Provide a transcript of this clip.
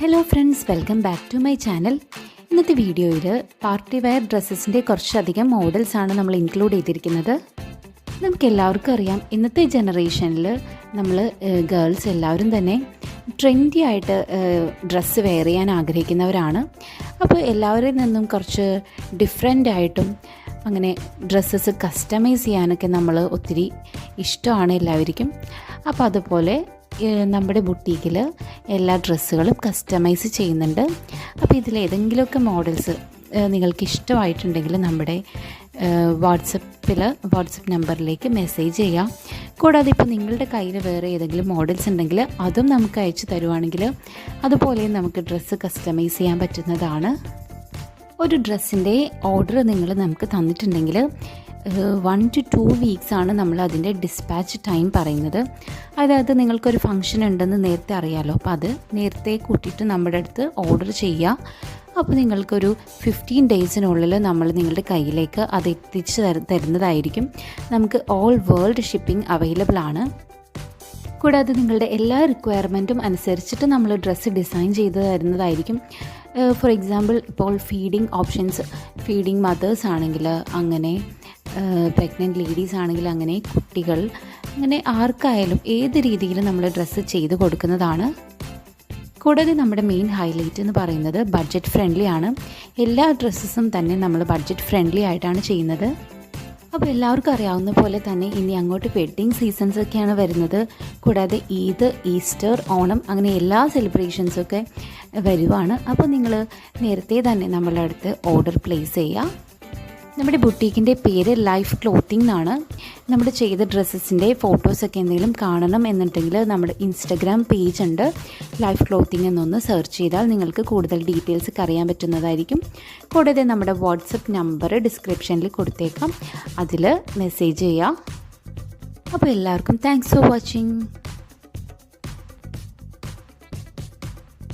Hello friends, welcome back to my channel. ഇന്നത്തെ വീഡിയോയിൽ party wear ഡ്രസ്സസിൻ്റെ കുറച്ചധികം മോഡൽസാണ് നമ്മൾ ഇൻക്ലൂഡ് ചെയ്തിരിക്കുന്നത്. നമുക്കെല്ലാവർക്കും അറിയാം, ഇന്നത്തെ ജനറേഷനിൽ നമ്മൾ ഗേൾസ് എല്ലാവരും തന്നെ ട്രെൻഡി ആയിട്ട് ഡ്രസ്സ് വെയർ ചെയ്യാൻ ആഗ്രഹിക്കുന്നവരാണ്. അപ്പോൾ എല്ലാവരിൽ നിന്നും കുറച്ച് ഡിഫറെൻ്റ് ആയിട്ടും അങ്ങനെ ഡ്രസ്സസ് കസ്റ്റമൈസ് ചെയ്യാനൊക്കെ നമ്മൾ ഒത്തിരി ഇഷ്ടമാണ് എല്ലാവർക്കും. അപ്പോൾ അതുപോലെ നമ്മുടെ ബുട്ടീക്കിൽ എല്ലാ ഡ്രസ്സുകളും കസ്റ്റമൈസ് ചെയ്യുന്നുണ്ട്. അപ്പോൾ ഇതിലേതെങ്കിലുമൊക്കെ മോഡൽസ് നിങ്ങൾക്ക് ഇഷ്ടമായിട്ടുണ്ടെങ്കിൽ നമ്മുടെ വാട്സപ്പ് നമ്പറിലേക്ക് മെസ്സേജ് ചെയ്യാം. കൂടാതെ ഇപ്പോൾ നിങ്ങളുടെ കയ്യിൽ വേറെ ഏതെങ്കിലും മോഡൽസ് ഉണ്ടെങ്കിൽ അതും നമുക്ക് അയച്ചു തരുവാണെങ്കിൽ അതുപോലെ നമുക്ക് ഡ്രസ്സ് കസ്റ്റമൈസ് ചെയ്യാൻ പറ്റുന്നതാണ്. ഒരു ഡ്രസ്സിൻ്റെ ഓർഡർ നമുക്ക് തന്നിട്ടുണ്ടെങ്കിൽ 1 to 2 weeks ആണ് നമ്മൾ അതിൻ്റെ ഡിസ്പാച്ച് ടൈം പറയുന്നത്. അതായത് നിങ്ങൾക്കൊരു ഫംഗ്ഷൻ ഉണ്ടെന്ന് നേരത്തെ അറിയാമല്ലോ, അപ്പോൾ അത് നേരത്തെ കൂട്ടിയിട്ട് നമ്മുടെ അടുത്ത് ഓർഡർ ചെയ്യുക. അപ്പോൾ നിങ്ങൾക്കൊരു 15 daysനുള്ളിൽ നമ്മൾ നിങ്ങളുടെ കയ്യിലേക്ക് അത് എത്തിച്ച് തരുന്നതായിരിക്കും. നമുക്ക് ഓൾ വേൾഡ് ഷിപ്പിംഗ് അവൈലബിൾ ആണ്. കൂടാതെ നിങ്ങളുടെ എല്ലാ റിക്വയർമെൻറ്റും അനുസരിച്ചിട്ട് നമ്മൾ ഡ്രസ്സ് ഡിസൈൻ ചെയ്ത് തരുന്നതായിരിക്കും. ഫോർ എക്സാമ്പിൾ, ഇപ്പോൾ ഫീഡിങ് ഓപ്ഷൻസ്, ഫീഡിങ് മദേഴ്സ് ആണെങ്കിൽ അങ്ങനെ, പ്രഗ്നൻറ്റ് ലേഡീസ് ആണെങ്കിൽ അങ്ങനെ, കുട്ടികൾ അങ്ങനെ ആർക്കായാലും ഏത് രീതിയിൽ നമ്മൾ ഡ്രസ്സ് ചെയ്ത് കൊടുക്കുന്നതാണ്. കൂടാതെ നമ്മുടെ മെയിൻ ഹൈലൈറ്റ് എന്ന് പറയുന്നത് ബഡ്ജറ്റ് ഫ്രണ്ട്ലി ആണ്. എല്ലാ ഡ്രസ്സസും തന്നെ നമ്മൾ ബഡ്ജറ്റ് ഫ്രണ്ട്ലി ആയിട്ടാണ് ചെയ്യുന്നത്. അപ്പോൾ എല്ലാവർക്കും അറിയാവുന്ന പോലെ തന്നെ ഇനി അങ്ങോട്ട് വെഡ്ഡിങ് സീസൺസ് ഒക്കെയാണ് വരുന്നത്. കൂടാതെ ഈദ്, ഈസ്റ്റർ, ഓണം അങ്ങനെ എല്ലാ സെലിബ്രേഷൻസൊക്കെ വരുവാണ്. അപ്പോൾ നിങ്ങൾ നേരത്തെ തന്നെ നമ്മളുടെ അടുത്ത് ഓർഡർ പ്ലേസ് ചെയ്യുക. നമ്മുടെ ബുട്ടീക്കിൻ്റെ പേര് ലൈഫ് ക്ലോത്തിങ് എന്നാണ്. നമ്മുടെ ചെയ്ത ഡ്രസ്സസിൻ്റെ ഫോട്ടോസൊക്കെ എന്തെങ്കിലും കാണണം എന്നുണ്ടെങ്കിൽ നമ്മുടെ ഇൻസ്റ്റഗ്രാം പേജ് ഉണ്ട്, ലൈഫ് ക്ലോത്തിങ് എന്നൊന്ന് സെർച്ച് ചെയ്താൽ നിങ്ങൾക്ക് കൂടുതൽ ഡീറ്റെയിൽസ് ഒക്കെ അറിയാൻ പറ്റുന്നതായിരിക്കും. കൂടാതെ നമ്മുടെ വാട്സപ്പ് നമ്പർ ഡിസ്ക്രിപ്ഷനിൽ കൊടുത്തേക്കാം, അതിൽ മെസ്സേജ് ചെയ്യാം. അപ്പോൾ എല്ലാവർക്കും താങ്ക്സ് ഫോർ വാച്ചിങ്.